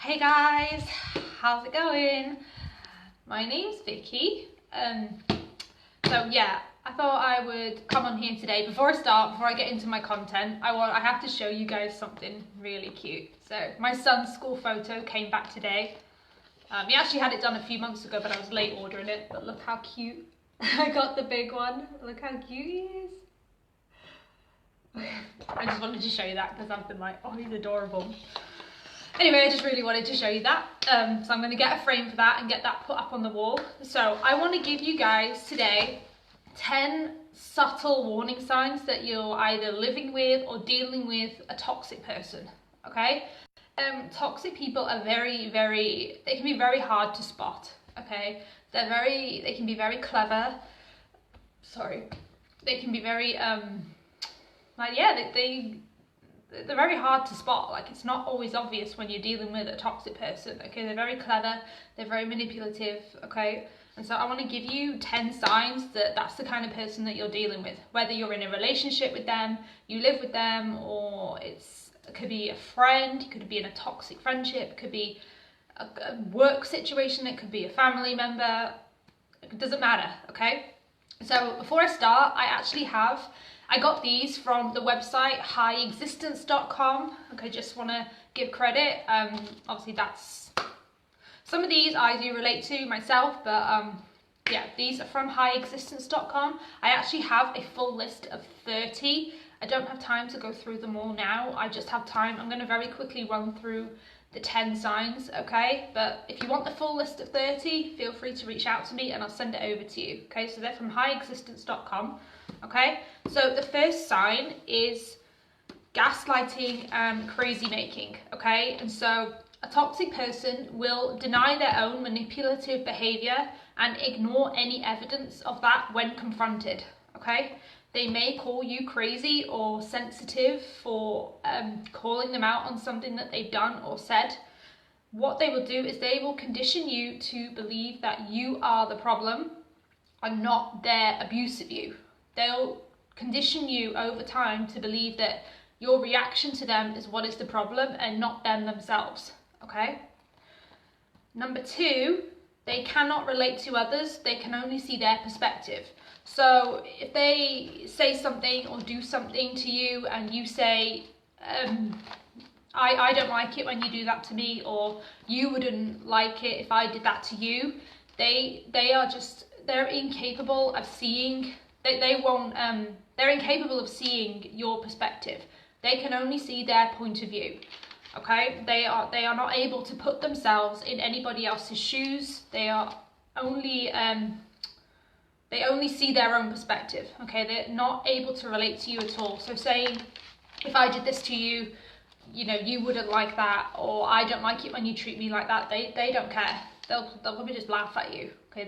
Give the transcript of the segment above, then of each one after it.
Hey guys, how's it going? My name's Vicky. So yeah, I thought I would come on here today. Before I get into my content, I have to show you guys something really cute. So my son's school photo came back today. He actually had it done a few months ago, but I was late ordering it. But look how cute! I got the big one. Look how cute he is. I just wanted to show you that because I've been like, oh, he's adorable. Anyway, I just really wanted to show you that. So I'm going to get a frame for that and get that put up on the wall. So I want to give you guys today 10 subtle warning signs that you're either living with or dealing with a toxic person, okay? Toxic people are they can be very hard to spot, okay? They can be very clever. Sorry. They can be very, they're very hard to spot. Like, it's not always obvious when you're dealing with a toxic person, okay? They're very clever, they're very manipulative, okay? And so I want to give you 10 signs that that's the kind of person that you're dealing with, whether you're in a relationship with them, you live with them, or it could be a friend, it could be in a toxic friendship, it could be a work situation, it could be a family member, it doesn't matter, okay? So before I start, I got these from the website highexistence.com. Okay, just want to give credit. Obviously some of these I do relate to myself, but yeah, these are from highexistence.com. I actually have a full list of 30. I don't have time to go through them all now. I just have time. I'm going to very quickly run through the 10 signs, okay? But if you want the full list of 30, feel free to reach out to me and I'll send it over to you, okay? So they're from highexistence.com, okay? So the first sign is gaslighting and crazy making, okay? And so a toxic person will deny their own manipulative behavior and ignore any evidence of that when confronted, okay? They may call you crazy or sensitive for calling them out on something that they've done or said. What they will do is they will condition you to believe that you are the problem and not their abuse of you. They'll condition you over time to believe that your reaction to them is what is the problem and not them themselves, okay? Number 2, they cannot relate to others. They can only see their perspective. So if they say something or do something to you and you say, I don't like it when you do that to me, or you wouldn't like it if I did that to you, they're incapable of seeing, they're incapable of seeing your perspective. They can only see their point of view. Okay, they are not able to put themselves in anybody else's shoes. They only see their own perspective. Okay, they're not able to relate to you at all. So saying, if I did this to you, you know, you wouldn't like that, or I don't like it when you treat me like that. They don't care. They'll probably just laugh at you. Okay,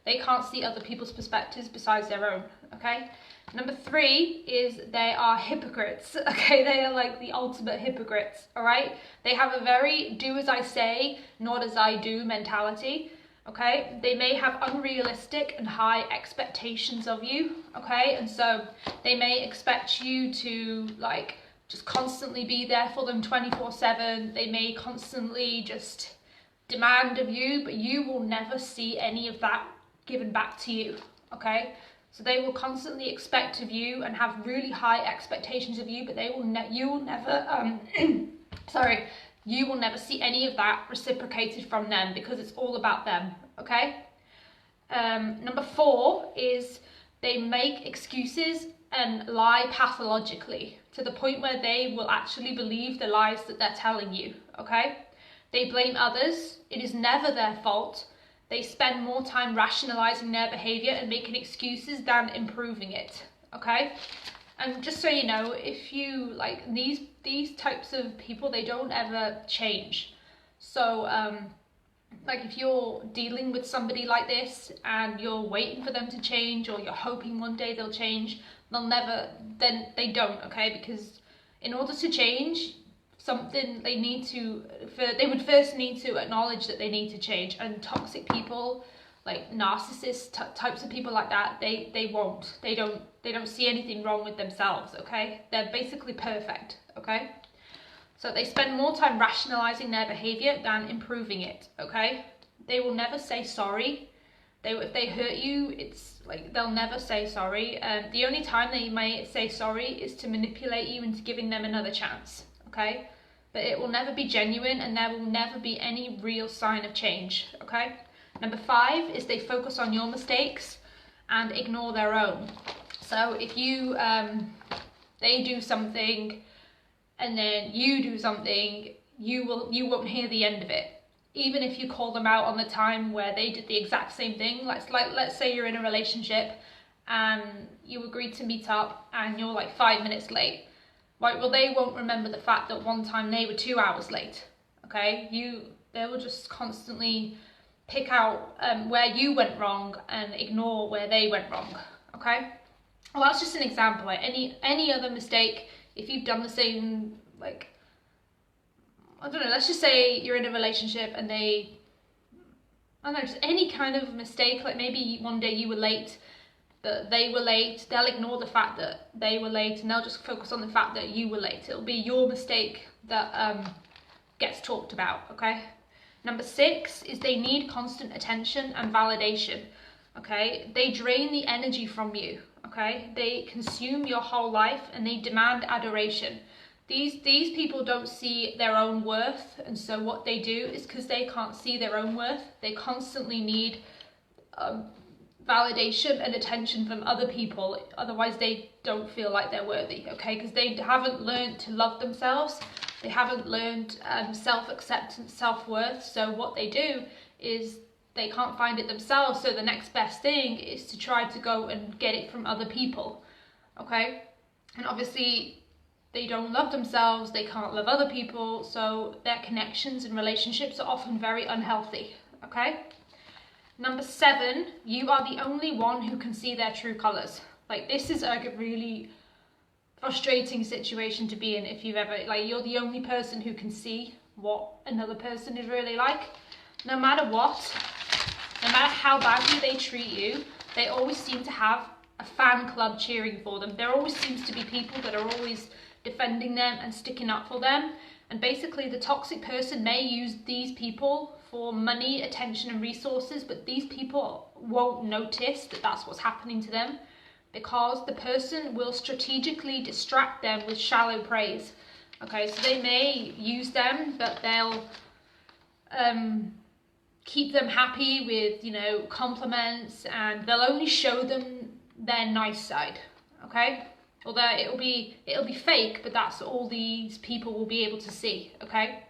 they can't see other people's perspectives besides their own. Okay. Number 3 is they are hypocrites, okay? They are like the ultimate hypocrites, all right? They have a very do as I say, not as I do mentality, okay? They may have unrealistic and high expectations of you, okay? And so they may expect you to like just constantly be there for them 24/7. They may constantly just demand of you, but you will never see any of that given back to you, okay? So they will constantly expect of you and have really high expectations of you, but you will never see any of that reciprocated from them because it's all about them, okay? Number 4 is they make excuses and lie pathologically to the point where they will actually believe the lies that they're telling you, okay? They blame others. It is never their fault. They spend more time rationalizing their behavior and making excuses than improving it, okay? And just so you know, if you like these types of people, they don't ever change. So like if you're dealing with somebody like this and you're waiting for them to change, or you're hoping one day they'll change, they don't, okay? Because in order to change something, they would first need to acknowledge that they need to change. And toxic people, like narcissist types of people like that, they don't see anything wrong with themselves, okay? They're basically perfect, okay? So they spend more time rationalizing their behavior than improving it, okay? They will never say sorry. If they hurt you, it's like they'll never say sorry. The only time they may say sorry is to manipulate you into giving them another chance, okay? But it will never be genuine, and there will never be any real sign of change, okay? Number 5 is they focus on your mistakes and ignore their own. So if you, they do something and then you do something, you won't hear the end of it. Even if you call them out on the time where they did the exact same thing. Let's say you're in a relationship and you agreed to meet up and you're like 5 minutes late. Right, well, they won't remember the fact that one time they were 2 hours late, okay? They will just constantly pick out where you went wrong and ignore where they went wrong, okay? Well, that's just an example. Like any other mistake, if you've done the same, like, I don't know, let's just say you're in a relationship and I don't know, just any kind of mistake, like maybe one day you were late, that they were late, they'll ignore the fact that they were late and they'll just focus on the fact that you were late. It'll be your mistake that gets talked about, okay? Number 6 is they need constant attention and validation, okay? They drain the energy from you, okay? They consume your whole life and they demand adoration. These people don't see their own worth, and so what they do is because they can't see their own worth, they constantly need validation and attention from other people, otherwise they don't feel like they're worthy, okay? Because they haven't learned to love themselves, they haven't learned self-acceptance, self-worth, so what they do is they can't find it themselves, so the next best thing is to try to go and get it from other people, okay? And obviously they don't love themselves, they can't love other people, so their connections and relationships are often very unhealthy, okay? Number 7, you are the only one who can see their true colours. Like, this is like a really frustrating situation to be in if you've ever, like, you're the only person who can see what another person is really like. No matter what, no matter how badly they treat you, they always seem to have a fan club cheering for them. There always seems to be people that are always defending them and sticking up for them. And basically the toxic person may use these people for money, attention and resources, but these people won't notice that that's what's happening to them, because the person will strategically distract them with shallow praise. Okay, so they may use them, but they'll keep them happy with, you know, compliments, and they'll only show them their nice side, okay? Although it'll be fake, but that's all these people will be able to see, okay?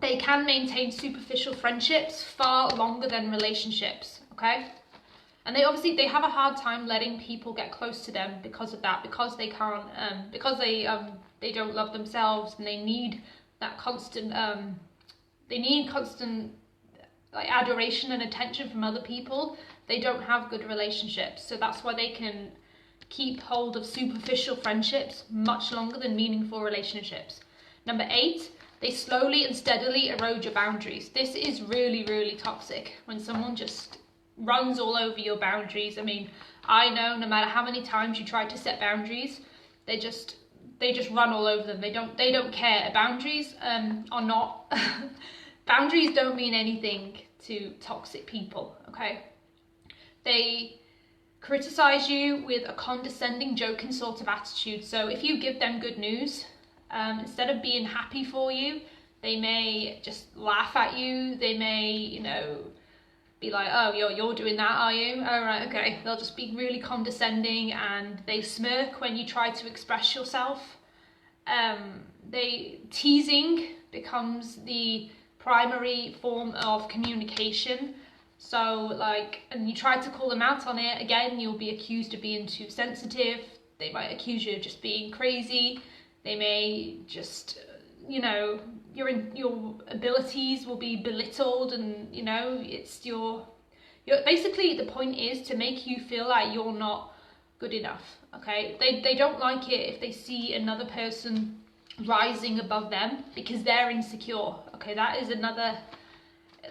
They can maintain superficial friendships far longer than relationships, okay? And they have a hard time letting people get close to them because of that, because they can't, because they don't love themselves, and they need that constant, like, adoration and attention from other people. They don't have good relationships, so that's why they can keep hold of superficial friendships much longer than meaningful relationships. Number 8, they slowly and steadily erode your boundaries. This is really, really toxic, when someone just runs all over your boundaries. I mean, I know no matter how many times you try to set boundaries, they just run all over them. They don't care. Boundaries are not boundaries don't mean anything to toxic people, okay? They criticize you with a condescending, joking sort of attitude. So if you give them good news, instead of being happy for you, they may just laugh at you. They may, you know, be like, oh, you're doing that, are you? Oh, right, okay. They'll just be really condescending, and they smirk when you try to express yourself. Teasing becomes the primary form of communication. So, like, and you try to call them out on it, again, you'll be accused of being too sensitive. They might accuse you of just being crazy. They may just, you know, your abilities will be belittled, and, you know, it's your basically the point is to make you feel like you're not good enough, okay? They don't like it if they see another person rising above them because they're insecure, okay? That is another,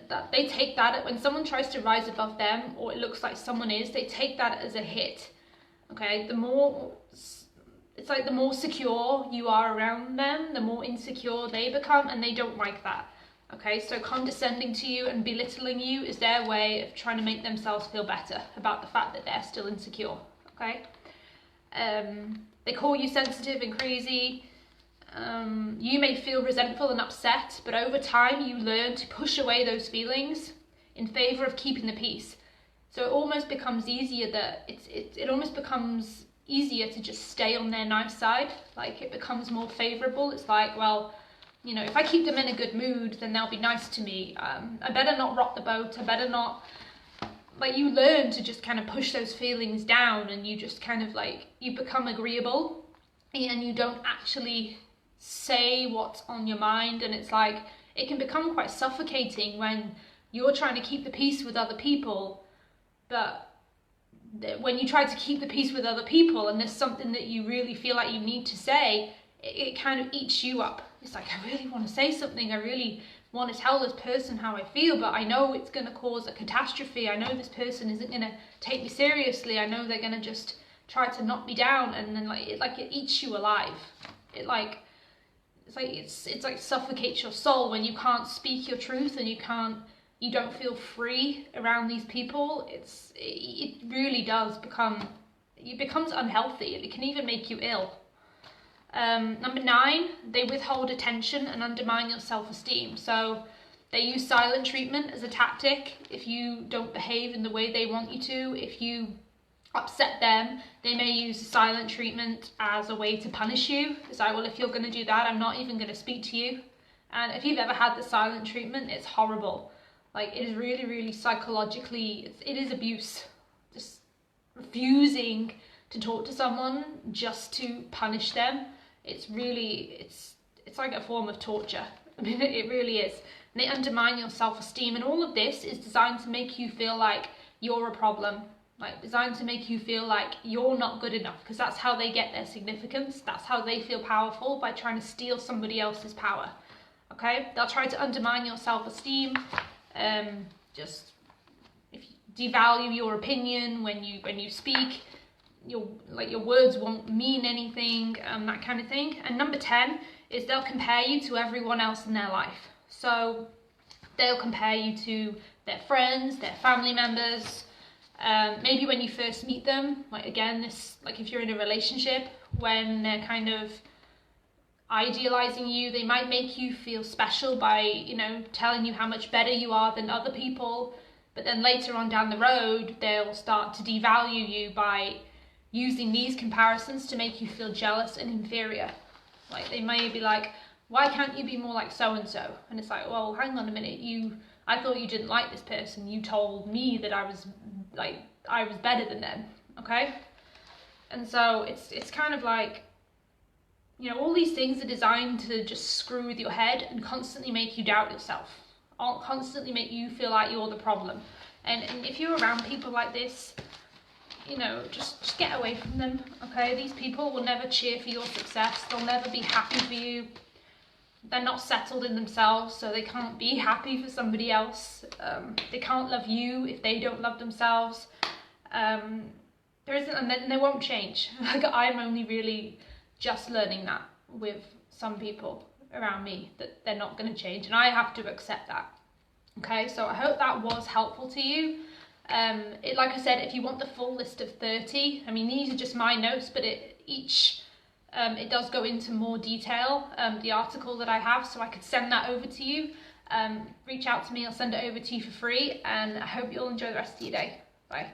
that they take that when someone tries to rise above them, or it looks like someone is, they take that as a hit, okay? The more it's like the more secure you are around them, the more insecure they become, and they don't like that. Okay, so condescending to you and belittling you is their way of trying to make themselves feel better about the fact that they're still insecure. Okay, they call you sensitive and crazy. You may feel resentful and upset, but over time you learn to push away those feelings in favor of keeping the peace. So it almost becomes easier that it almost becomes easier to just stay on their nice side. Like, it becomes more favorable. It's like, well, you know, if I keep them in a good mood, then they'll be nice to me. I better not rock the boat. I better not, like, you learn to just kind of push those feelings down, and you just kind of like, you become agreeable, and you don't actually say what's on your mind. And it's like, it can become quite suffocating when you're trying to keep the peace with other people, but when you try to keep the peace with other people and there's something that you really feel like you need to say, it kind of eats you up. It's like, I really want to say something, I really want to tell this person how I feel, but I know it's going to cause a catastrophe. I know this person isn't going to take me seriously. I know they're going to just try to knock me down, and then it eats you alive. It's like suffocates your soul when you can't speak your truth and you don't feel free around these people. It really does it becomes unhealthy. It can even make you ill. Number 9, they withhold attention and undermine your self-esteem. So they use silent treatment as a tactic. If you don't behave in the way they want you to, if you upset them, they may use silent treatment as a way to punish you. It's like, well, if you're going to do that, I'm not even going to speak to you. And if you've ever had the silent treatment, it's horrible. Like, it is really, really psychologically, it is abuse. Just refusing to talk to someone just to punish them. It's like a form of torture. I mean, it really is. And they undermine your self-esteem, and all of this is designed to make you feel like you're a problem. Like, designed to make you feel like you're not good enough, because that's how they get their significance. That's how they feel powerful, by trying to steal somebody else's power. Okay? They'll try to undermine your self-esteem. Just if you devalue your opinion when you speak, your words won't mean anything, that kind of thing. And number 10 is they'll compare you to everyone else in their life. So they'll compare you to their friends, their family members, maybe when you first meet them. Like, again, if you're in a relationship, when they're kind of idealizing you, they might make you feel special by, you know, telling you how much better you are than other people. But then later on down the road, they'll start to devalue you by using these comparisons to make you feel jealous and inferior. Like, they may be like, why can't you be more like so-and-so? And it's like, well, hang on a minute, I thought you didn't like this person. You told me that I was better than them, okay? And so it's kind of like, you know, all these things are designed to just screw with your head and constantly make you doubt yourself. Constantly make you feel like you're the problem. And if you're around people like this, you know, just get away from them, okay? These people will never cheer for your success. They'll never be happy for you. They're not settled in themselves, so they can't be happy for somebody else. They can't love you if they don't love themselves. And they won't change. Like, I'm only really just learning that with some people around me, that they're not going to change, and I have to accept that. Okay, so I hope that was helpful to you. Like I said, if you want the full list of 30, I mean, these are just my notes, but it does go into more detail, the article that I have, so I could send that over to you. Reach out to me, I'll send it over to you for free, and I hope you'll enjoy the rest of your day. Bye.